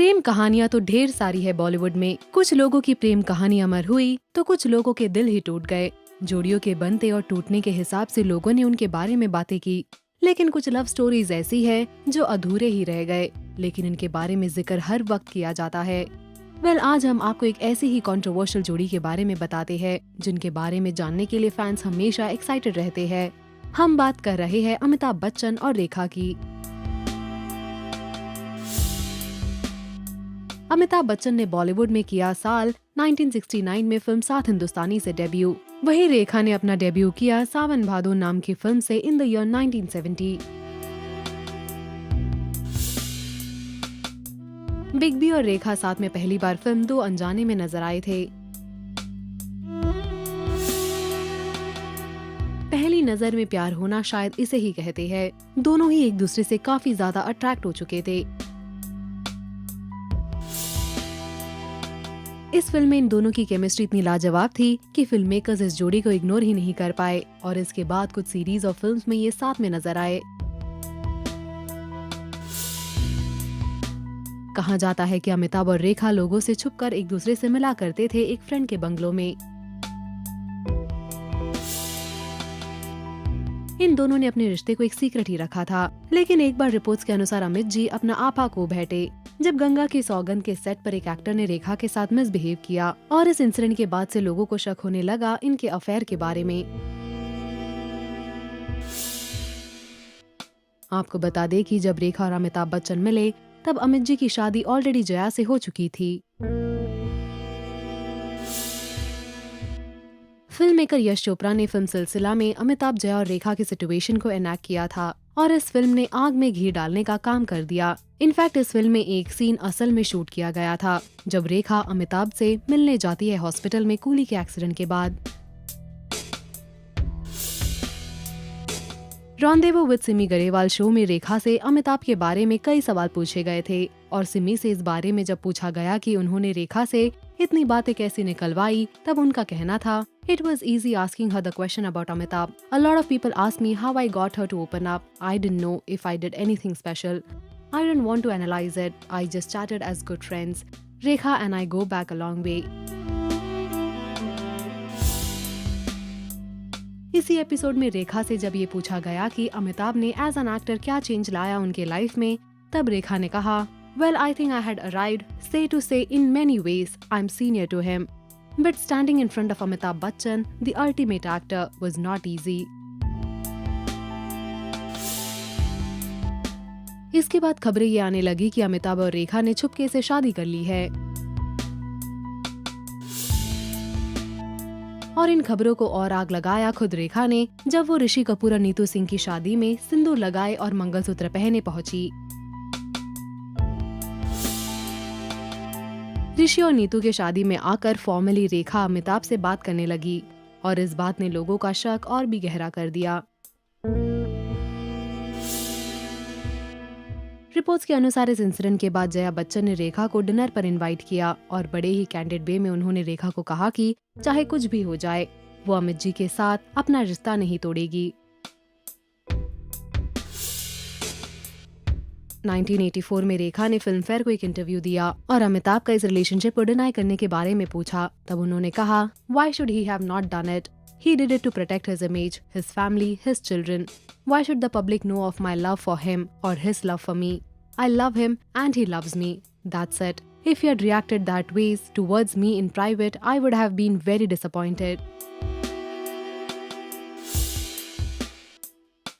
प्रेम कहानियां तो ढेर सारी है बॉलीवुड में। कुछ लोगों की प्रेम कहानी अमर हुई तो कुछ लोगों के दिल ही टूट गए। जोड़ियों के बनते और टूटने के हिसाब से लोगों ने उनके बारे में बातें की, लेकिन कुछ लव स्टोरीज ऐसी है जो अधूरे ही रह गए, लेकिन इनके बारे में जिक्र हर वक्त किया जाता है। आज हम आपको एक ऐसी ही कंट्रोवर्शियल जोड़ी के बारे में बताते हैं जिनके बारे में जानने के लिए फैंस हमेशा एक्साइटेड रहते हैं। हम बात कर रहे हैं अमिताभ बच्चन और रेखा की। अमिताभ बच्चन ने बॉलीवुड में किया साल 1969 में फिल्म सात हिंदुस्तानी से डेब्यू। वहीं रेखा ने अपना डेब्यू किया सावन भादो नाम की फिल्म से in the year 1970। Big B और रेखा साथ में पहली बार फिल्म दो अनजाने में नजर आए थे। पहली नजर में प्यार होना शायद इसे ही कहते हैं। दोनों ही एक दूसरे से काफी ज्यादा अट्रैक्ट हो चुके थे। इस फिल्म में इन दोनों की केमिस्ट्री इतनी लाजवाब थी कि फिल्म मेकर्स इस जोड़ी को इग्नोर ही नहीं कर पाए और इसके बाद कुछ सीरीज और फिल्म्स में ये साथ में नजर आए। कहा जाता है कि अमिताभ और रेखा लोगों से छुपकर एक दूसरे से मिला करते थे एक फ्रेंड के बंगलों में। इन दोनों ने अपने रिश्ते को एक सीक्रेट ही रखा था, लेकिन एक बार रिपोर्ट्स के अनुसार अमित जी अपना आपा खो बैठे जब गंगा की सौगंध के सेट पर एक एक्टर ने रेखा के साथ मिसबिहेव किया, और इस इंसिडेंट के बाद से लोगों को शक होने लगा इनके अफेयर के बारे में। आपको बता दें कि जब रेखा और अमिताभ बच्चन मिले तब अमित जी की शादी ऑलरेडी जया से हो चुकी थी। फिल्म मेकर यश चोपड़ा ने फिल्म सिलसिला में अमिताभ, जया और रेखा की सिचुएशन को एनैक्ट किया था और इस फिल्म ने आग में घी डालने का काम कर दिया। इनफैक्ट इस फिल्म में एक सीन असल में शूट किया गया था जब रेखा अमिताभ से मिलने जाती है हॉस्पिटल में कूली के एक्सीडेंट के बाद। Rendezvous with Simi Garewal show में रेखा से अमिताभ के बारे में कई सवाल पूछे गए थे और सिमी से इस बारे में जब पूछा गया कि उन्होंने रेखा से इतनी बातें कैसे निकलवाई, तब उनका कहना था, It was easy asking her the question about Amitabh. A lot of people asked me how I got her to open up. I didn't know if I did anything special. I didn't want to analyze it. I just chatted as good friends. Rekha and I go back a long way. इसी episode में रेखा से जब ये पूछा गया कि अमिताभ ने as an actor क्या चेंज लाया उनके लाइफ में, तब रेखा ने कहा, Well, I think I had arrived, say to say, in many ways, I'm senior to him. But standing in front of Amitabh Bachchan, the ultimate actor, was not easy. इसके बाद खबरें ये आने लगी कि अमिताभ और रेखा ने छुपके से शादी कर ली है और इन खबरों को और आग लगाया खुद रेखा ने जब वो ऋषि कपूर और नीतू सिंह की शादी में सिंदूर लगाए और मंगलसूत्र पहने पहुंची। ऋषि और नीतू के शादी में आकर फॉर्मली रेखा अमिताभ से बात करने लगी और इस बात ने लोगों का शक और भी गहरा कर दिया। रिपोर्ट्स के अनुसार इस इंसिडेंट के बाद जया बच्चन ने रेखा को डिनर पर इनवाइट किया और बड़े ही कैंडिड वे में उन्होंने रेखा को कहा कि चाहे कुछ भी हो जाए, वो अमित जी के साथ अपना रिश्ता नहीं तोड़ेगी। 1984 में रेखा ने फिल्म फेयर को एक इंटरव्यू दिया और अमिताभ का इस रिलेशनशिप को डिनाई करने के बारे में पूछा। तब उन्होंने कहा, Why should he have not done it? He did it to protect his image, his family, his children. Why should the public know of my love for him or his love for me? I love him and he loves me. That's it. If he had reacted that ways towards me in private, I would have been very disappointed.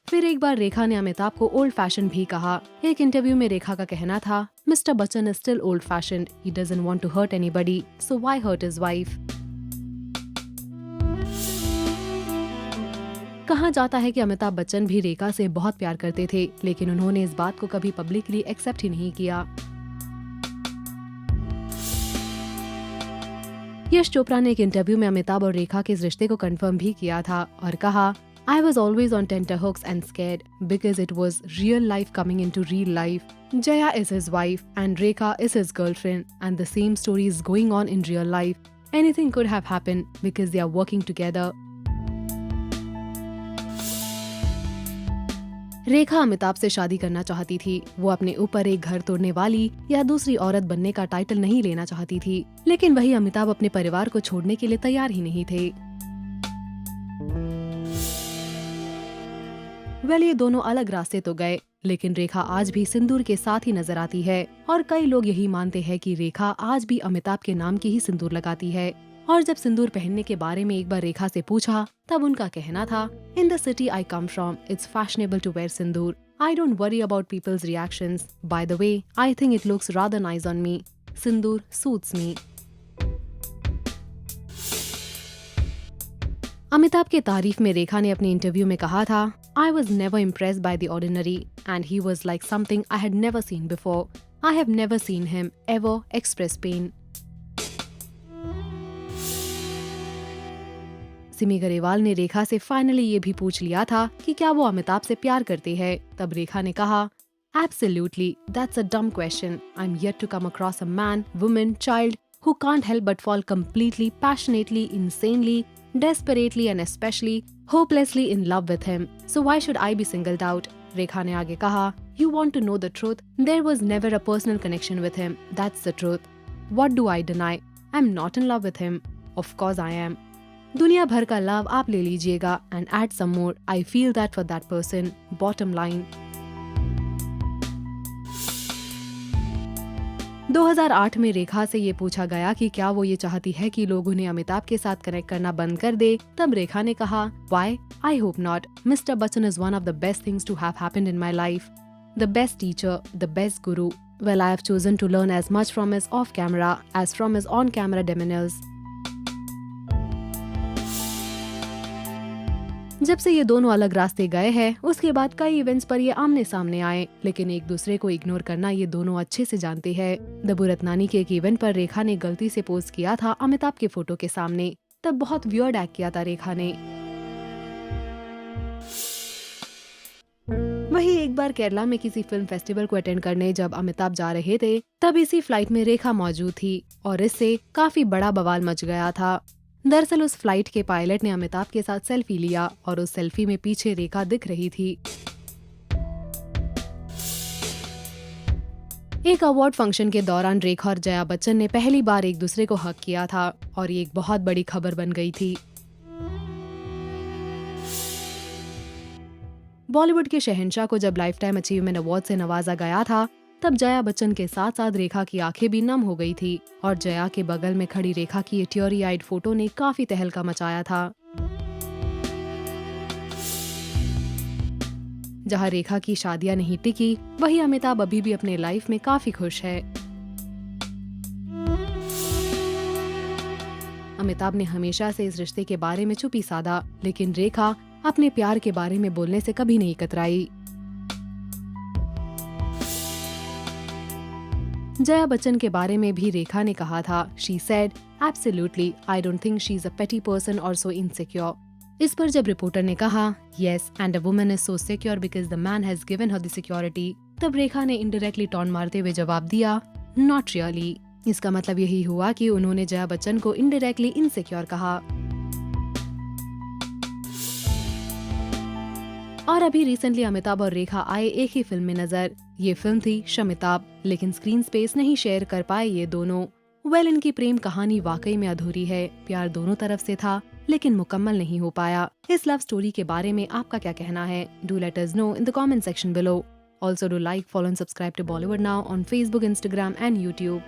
फिर एक बार रेखा ने अमिताभ को old fashion भी कहा। एक interview में रेखा का कहना था, mister Bachchan is still old fashioned. He doesn't want to hurt anybody, so why hurt his wife. कहा जाता है कि अमिताभ बच्चन भी रेखा से बहुत प्यार करते थे, लेकिन उन्होंने इस बात को कभी पब्लिकली एक्सेप्ट ही नहीं किया। यश चोपड़ा ने एक इंटरव्यू में अमिताभ और रेखा के इस रिश्ते को कंफर्म भी किया था और कहा, I was always on tenterhooks and scared because it was real life coming into real life. Jaya is his wife and Rekha is his girlfriend and the same story is going on in real life. Anything could have happened because they are working together. रेखा अमिताभ से शादी करना चाहती थी। वो अपने ऊपर एक घर तोड़ने वाली या दूसरी औरत बनने का टाइटल नहीं लेना चाहती थी, लेकिन वही अमिताभ अपने परिवार को छोड़ने के लिए तैयार ही नहीं थे। ये दोनों अलग रास्ते तो गए, लेकिन रेखा आज भी सिंदूर के साथ ही नजर आती है और कई लोग यही मानते हैं कि रेखा आज भी अमिताभ के नाम की ही सिंदूर लगाती है। और जब सिंदूर पहनने के बारे में एक बार रेखा से पूछा, तब उनका कहना था, in the city I come from it's fashionable to wear sindoor. I don't worry about people's reactions. By the way, I think it looks rather nice on me. Sindoor suits me. Amitabh के तारीफ में रेखा ने अपने इंटरव्यू में कहा था, I was never impressed by the ordinary and he was like something I had never seen before. I have never seen him ever express pain. Simi Garewal ने रेखा से फाइनली ये भी पूछ लिया था कि क्या वो अमिताभ से प्यार करती है। तब रेखा ने कहा, Absolutely, that's a dumb question. I'm yet to come across a man, woman, child who can't help but fall completely, passionately, insanely, desperately and especially hopelessly in love with him. So why should I be singled out? रेखा ने आगे कहा, You want to know the truth? There was never a personal connection with him. That's the truth. What do I deny? I'm not in love with him. Of course I am. दुनिया भर का love आप ले लीजिएगा and add some more. I feel that for that person. Bottom line. 2008 में रेखा से ये पूछा गया कि क्या वो ये चाहती है कि लोग उन्हें अमिताभ के साथ कनेक्ट करना बंद कर दे। तब रेखा ने कहा, Why? I hope not. Mr. Bachchan is one of the best things to have happened in my life. The best teacher, the best guru. Well, I have chosen to learn as much from his off-camera as from his on-camera demeanors. जब से ये दोनों अलग रास्ते गए हैं, उसके बाद कई इवेंट्स पर ये आमने सामने आए, लेकिन एक दूसरे को इग्नोर करना ये दोनों अच्छे से जानते हैं। दबू रत्नानी के एक इवेंट पर रेखा ने गलती से पोस्ट किया था अमिताभ के फोटो के सामने। तब बहुत वियर्ड एक्ट किया था रेखा ने। वही एक बार केरला में किसी फिल्म फेस्टिवल को अटेंड करने जब अमिताभ जा रहे थे, तब इसी फ्लाइट में रेखा मौजूद थी और इससे काफी बड़ा बवाल मच गया था। दरअसल उस फ्लाइट के पायलट ने अमिताभ के साथ सेल्फी लिया और उस सेल्फी में पीछे रेखा दिख रही थी। एक अवार्ड फंक्शन के दौरान रेखा और जया बच्चन ने पहली बार एक दूसरे को हक किया था और ये एक बहुत बड़ी खबर बन गई थी। बॉलीवुड के शहंशाह को जब लाइफ टाइम अचीवमेंट अवार्ड से नवाजा गया था, तब जया बच्चन के साथ साथ रेखा की आंखें भी नम हो गई थी और जया के बगल में खड़ी रेखा की ये टियरी आइड फोटो ने काफी तहलका मचाया था। जहां रेखा की शादियां नहीं टिकी, वही अमिताभ अभी भी अपने लाइफ में काफी खुश है। अमिताभ ने हमेशा से इस रिश्ते के बारे में चुप्पी साधा, लेकिन रेखा अपने प्यार के बारे में बोलने से कभी नहीं कतराई। जया बच्चन के बारे में भी रेखा ने कहा था, She said, Absolutely, I don't think she's a petty person or so insecure. इस पर जब रिपोर्टर ने कहा, Yes, and a woman is so secure because the man has given her the security, तब रेखा ने इनडायरेक्टली टॉन मारते हुए जवाब दिया, Not really. इसका मतलब यही हुआ कि उन्होंने जया बच्चन को इनडायरेक्टली इनसिक्योर कहा। और अभी रिसेंटली अमिताभ और रेखा आए एक ही फिल्म में नजर। ये फिल्म थी शमिताभ, लेकिन स्क्रीन स्पेस नहीं शेयर कर पाए ये दोनों। इनकी प्रेम कहानी वाकई में अधूरी है। प्यार दोनों तरफ से था, लेकिन मुकम्मल नहीं हो पाया। इस लव स्टोरी के बारे में आपका क्या कहना है? Do let us know in the comment section below. Also do like, follow and subscribe to Bollywood now on Facebook, Instagram and YouTube.